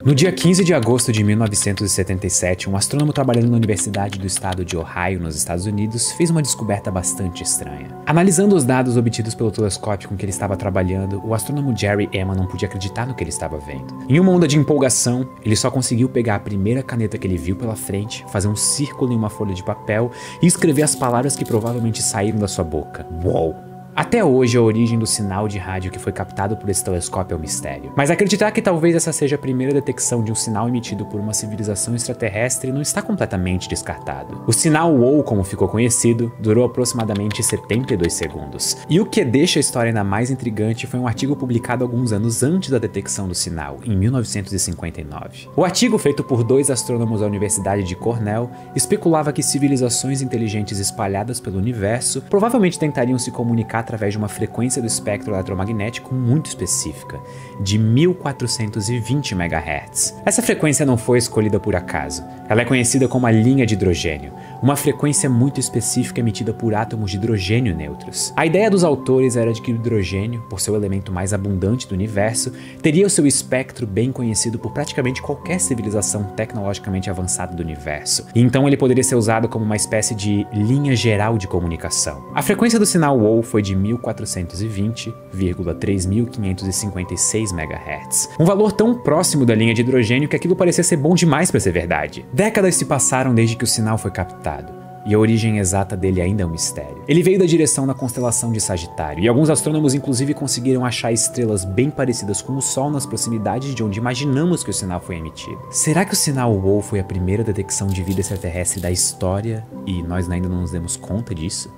No dia 15 de agosto de 1977, um astrônomo trabalhando na Universidade do Estado de Ohio, nos Estados Unidos, fez uma descoberta bastante estranha. Analisando os dados obtidos pelo telescópio com que ele estava trabalhando, o astrônomo Jerry Emma não podia acreditar no que ele estava vendo. Em uma onda de empolgação, ele só conseguiu pegar a primeira caneta que ele viu pela frente, fazer um círculo em uma folha de papel e escrever as palavras que provavelmente saíram da sua boca. Uou! Até hoje, a origem do sinal de rádio que foi captado por esse telescópio é um mistério. Mas acreditar que talvez essa seja a primeira detecção de um sinal emitido por uma civilização extraterrestre não está completamente descartado. O sinal WOW, como ficou conhecido, durou aproximadamente 72 segundos. E o que deixa a história ainda mais intrigante foi um artigo publicado alguns anos antes da detecção do sinal, em 1959. O artigo, feito por dois astrônomos da Universidade de Cornell, especulava que civilizações inteligentes espalhadas pelo universo provavelmente tentariam se comunicar através de uma frequência do espectro eletromagnético muito específica, de 1420 MHz. Essa frequência não foi escolhida por acaso. Ela é conhecida como a linha de hidrogênio, uma frequência muito específica emitida por átomos de hidrogênio neutros. A ideia dos autores era de que o hidrogênio, por ser o elemento mais abundante do universo, teria o seu espectro bem conhecido por praticamente qualquer civilização tecnologicamente avançada do universo, e então ele poderia ser usado como uma espécie de linha geral de comunicação. A frequência do sinal WOW foi de 1420,3556 MHz. Um valor tão próximo da linha de hidrogênio que aquilo parecia ser bom demais para ser verdade. Décadas se passaram desde que o sinal foi captado, e a origem exata dele ainda é um mistério. Ele veio da direção da constelação de Sagitário, e alguns astrônomos inclusive conseguiram achar estrelas bem parecidas com o Sol nas proximidades de onde imaginamos que o sinal foi emitido. Será que o sinal WOW foi a primeira detecção de vida extraterrestre da história e nós ainda não nos demos conta disso?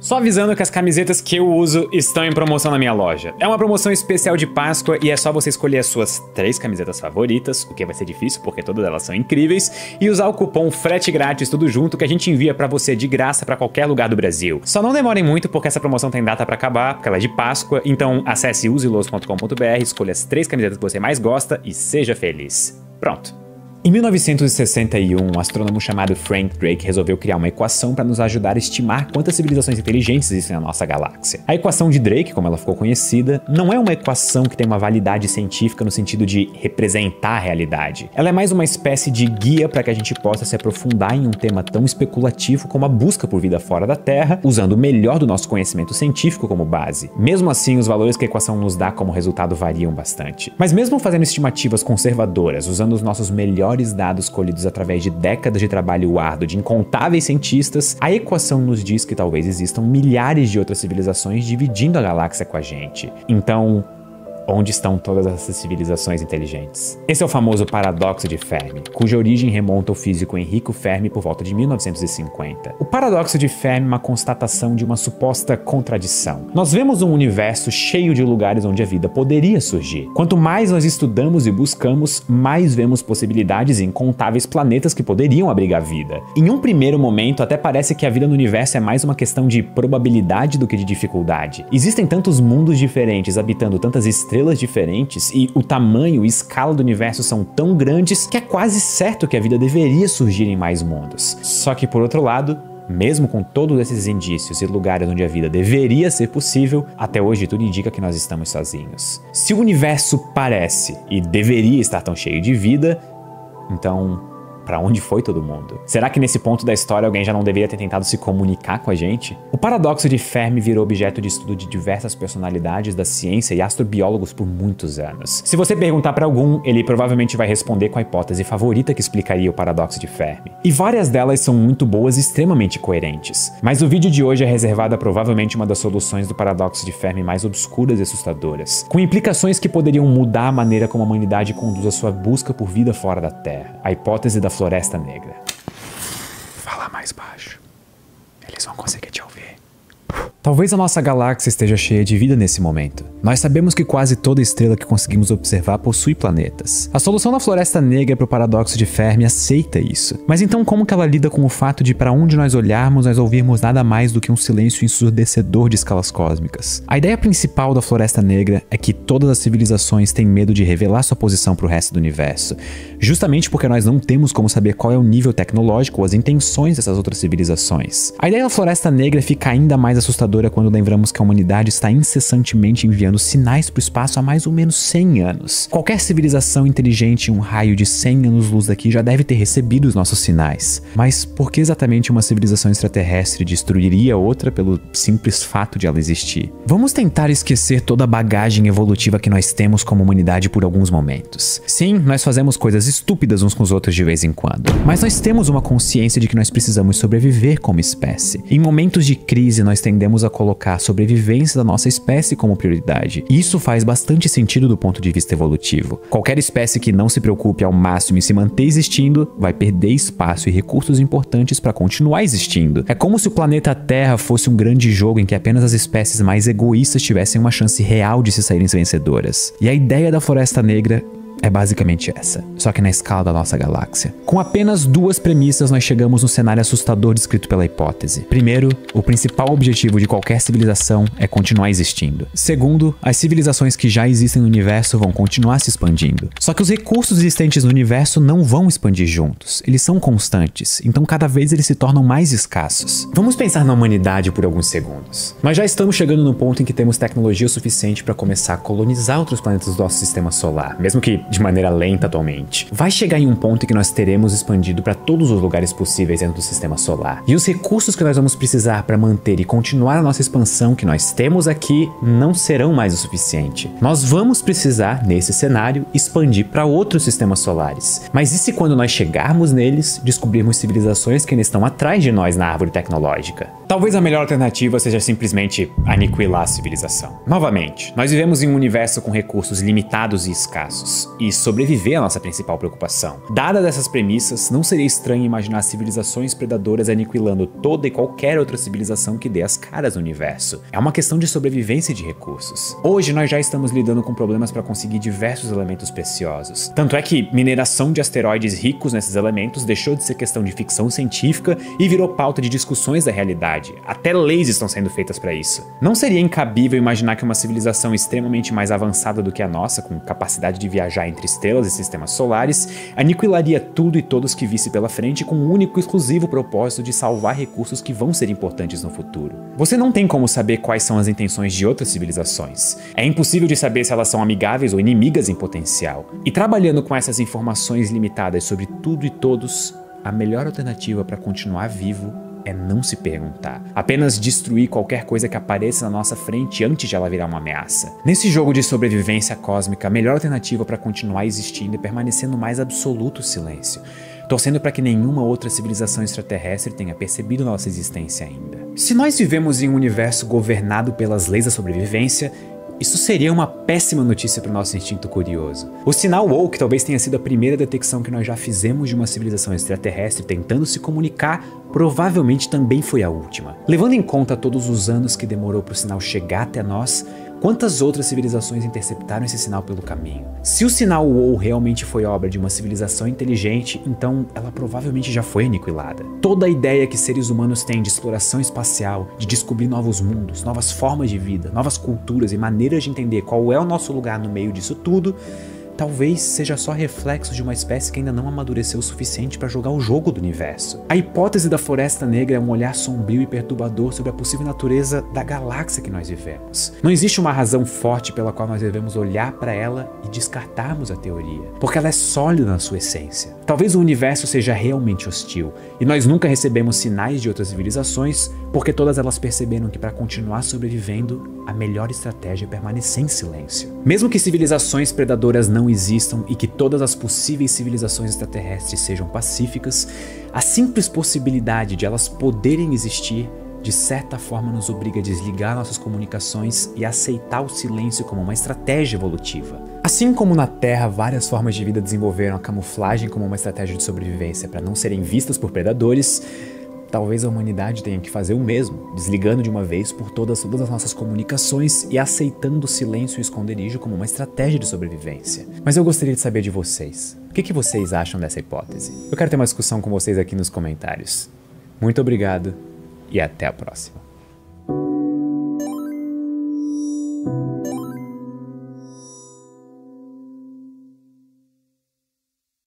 Só avisando que as camisetas que eu uso estão em promoção na minha loja. É uma promoção especial de Páscoa e é só você escolher as suas 3 camisetas favoritas, o que vai ser difícil porque todas elas são incríveis, e usar o cupom frete grátis tudo junto que a gente envia pra você de graça pra qualquer lugar do Brasil. Só não demorem muito porque essa promoção tem data pra acabar, porque ela é de Páscoa, então acesse uselos.com.br, escolha as 3 camisetas que você mais gosta e seja feliz. Pronto. Em 1961, um astrônomo chamado Frank Drake resolveu criar uma equação para nos ajudar a estimar quantas civilizações inteligentes existem na nossa galáxia. A equação de Drake, como ela ficou conhecida, não é uma equação que tem uma validade científica no sentido de representar a realidade. Ela é mais uma espécie de guia para que a gente possa se aprofundar em um tema tão especulativo como a busca por vida fora da Terra, usando o melhor do nosso conhecimento científico como base. Mesmo assim, os valores que a equação nos dá como resultado variam bastante. Mas mesmo fazendo estimativas conservadoras, usando os nossos melhores dados colhidos através de décadas de trabalho árduo de incontáveis cientistas, a equação nos diz que talvez existam milhares de outras civilizações dividindo a galáxia com a gente. Então, onde estão todas essas civilizações inteligentes? Esse é o famoso paradoxo de Fermi, cuja origem remonta ao físico Enrico Fermi por volta de 1950. O paradoxo de Fermi é uma constatação de uma suposta contradição. Nós vemos um universo cheio de lugares onde a vida poderia surgir. Quanto mais nós estudamos e buscamos, mais vemos possibilidades em incontáveis planetas que poderiam abrigar vida. Em um primeiro momento, até parece que a vida no universo é mais uma questão de probabilidade do que de dificuldade. Existem tantos mundos diferentes habitando tantas estrelas diferentes e o tamanho e escala do universo são tão grandes que é quase certo que a vida deveria surgir em mais mundos. Só que por outro lado, mesmo com todos esses indícios e lugares onde a vida deveria ser possível, até hoje tudo indica que nós estamos sozinhos. Se o universo parece e deveria estar tão cheio de vida, então pra onde foi todo mundo? Será que nesse ponto da história alguém já não deveria ter tentado se comunicar com a gente? O paradoxo de Fermi virou objeto de estudo de diversas personalidades da ciência e astrobiólogos por muitos anos. Se você perguntar pra algum, ele provavelmente vai responder com a hipótese favorita que explicaria o paradoxo de Fermi. E várias delas são muito boas e extremamente coerentes. Mas o vídeo de hoje é reservado a provavelmente uma das soluções do paradoxo de Fermi mais obscuras e assustadoras, com implicações que poderiam mudar a maneira como a humanidade conduz a sua busca por vida fora da Terra. A hipótese da Floresta Negra. Fala mais baixo. Eles vão conseguir te ouvir. Talvez a nossa galáxia esteja cheia de vida nesse momento. Nós sabemos que quase toda estrela que conseguimos observar possui planetas. A solução da Floresta Negra para o paradoxo de Fermi aceita isso. Mas então como que ela lida com o fato de para onde nós olharmos nós ouvirmos nada mais do que um silêncio ensurdecedor de escalas cósmicas? A ideia principal da Floresta Negra é que todas as civilizações têm medo de revelar sua posição para o resto do universo, justamente porque nós não temos como saber qual é o nível tecnológico ou as intenções dessas outras civilizações. A ideia da Floresta Negra fica ainda mais assustadora assustadora quando lembramos que a humanidade está incessantemente enviando sinais para o espaço há mais ou menos 100 anos. Qualquer civilização inteligente em um raio de 100 anos-luz daqui já deve ter recebido os nossos sinais. Mas por que exatamente uma civilização extraterrestre destruiria outra pelo simples fato de ela existir? Vamos tentar esquecer toda a bagagem evolutiva que nós temos como humanidade por alguns momentos. Sim, nós fazemos coisas estúpidas uns com os outros de vez em quando, mas nós temos uma consciência de que nós precisamos sobreviver como espécie. Em momentos de crise, nós tendemos a colocar a sobrevivência da nossa espécie como prioridade. E isso faz bastante sentido do ponto de vista evolutivo. Qualquer espécie que não se preocupe ao máximo em se manter existindo vai perder espaço e recursos importantes para continuar existindo. É como se o planeta Terra fosse um grande jogo em que apenas as espécies mais egoístas tivessem uma chance real de se saírem vencedoras. E a ideia da Floresta Negra é basicamente essa, só que na escala da nossa galáxia. Com apenas duas premissas, nós chegamos no cenário assustador descrito pela hipótese. Primeiro, o principal objetivo de qualquer civilização é continuar existindo. Segundo, as civilizações que já existem no universo vão continuar se expandindo. Só que os recursos existentes no universo não vão expandir juntos, eles são constantes, então cada vez eles se tornam mais escassos. Vamos pensar na humanidade por alguns segundos. Nós já estamos chegando no ponto em que temos tecnologia o suficiente para começar a colonizar outros planetas do nosso sistema solar, mesmo que de maneira lenta atualmente. Vai chegar em um ponto em que nós teremos expandido para todos os lugares possíveis dentro do sistema solar. E os recursos que nós vamos precisar para manter e continuar a nossa expansão que nós temos aqui não serão mais o suficiente. Nós vamos precisar, nesse cenário, expandir para outros sistemas solares. Mas e se quando nós chegarmos neles, descobrirmos civilizações que ainda estão atrás de nós na árvore tecnológica? Talvez a melhor alternativa seja simplesmente aniquilar a civilização. Novamente, nós vivemos em um universo com recursos limitados e escassos. E sobreviver é a nossa principal preocupação. Dadas essas premissas, não seria estranho imaginar civilizações predadoras aniquilando toda e qualquer outra civilização que dê as caras no universo. É uma questão de sobrevivência e de recursos. Hoje nós já estamos lidando com problemas para conseguir diversos elementos preciosos. Tanto é que mineração de asteroides ricos nesses elementos deixou de ser questão de ficção científica e virou pauta de discussões da realidade. Até leis estão sendo feitas para isso. Não seria incabível imaginar que uma civilização extremamente mais avançada do que a nossa, com capacidade de viajar entre estrelas e sistemas solares, aniquilaria tudo e todos que visse pela frente com um único e exclusivo propósito de salvar recursos que vão ser importantes no futuro. Você não tem como saber quais são as intenções de outras civilizações. É impossível de saber se elas são amigáveis ou inimigas em potencial. E trabalhando com essas informações limitadas sobre tudo e todos, a melhor alternativa para continuar vivo é não se perguntar. Apenas destruir qualquer coisa que apareça na nossa frente antes de ela virar uma ameaça. Nesse jogo de sobrevivência cósmica, a melhor alternativa para continuar existindo é permanecer no mais absoluto silêncio, torcendo para que nenhuma outra civilização extraterrestre tenha percebido nossa existência ainda. Se nós vivemos em um universo governado pelas leis da sobrevivência, isso seria uma péssima notícia para o nosso instinto curioso. O sinal WOW, que talvez tenha sido a primeira detecção que nós já fizemos de uma civilização extraterrestre tentando se comunicar, provavelmente também foi a última. Levando em conta todos os anos que demorou para o sinal chegar até nós, quantas outras civilizações interceptaram esse sinal pelo caminho? Se o sinal WOW realmente foi obra de uma civilização inteligente, então ela provavelmente já foi aniquilada. Toda a ideia que seres humanos têm de exploração espacial, de descobrir novos mundos, novas formas de vida, novas culturas e maneiras de entender qual é o nosso lugar no meio disso tudo, talvez seja só reflexo de uma espécie que ainda não amadureceu o suficiente para jogar o jogo do universo. A hipótese da Floresta Negra é um olhar sombrio e perturbador sobre a possível natureza da galáxia que nós vivemos. Não existe uma razão forte pela qual nós devemos olhar para ela e descartarmos a teoria, porque ela é sólida na sua essência. Talvez o universo seja realmente hostil, e nós nunca recebemos sinais de outras civilizações, porque todas elas perceberam que para continuar sobrevivendo, a melhor estratégia é permanecer em silêncio. Mesmo que civilizações predadoras não existam e que todas as possíveis civilizações extraterrestres sejam pacíficas, a simples possibilidade de elas poderem existir, de certa forma nos obriga a desligar nossas comunicações e aceitar o silêncio como uma estratégia evolutiva. Assim como na Terra, várias formas de vida desenvolveram a camuflagem como uma estratégia de sobrevivência para não serem vistas por predadores, talvez a humanidade tenha que fazer o mesmo, desligando de uma vez por todas as nossas comunicações e aceitando o silêncio e o esconderijo como uma estratégia de sobrevivência. Mas eu gostaria de saber de vocês. O que vocês acham dessa hipótese? Eu quero ter uma discussão com vocês aqui nos comentários. Muito obrigado e até a próxima.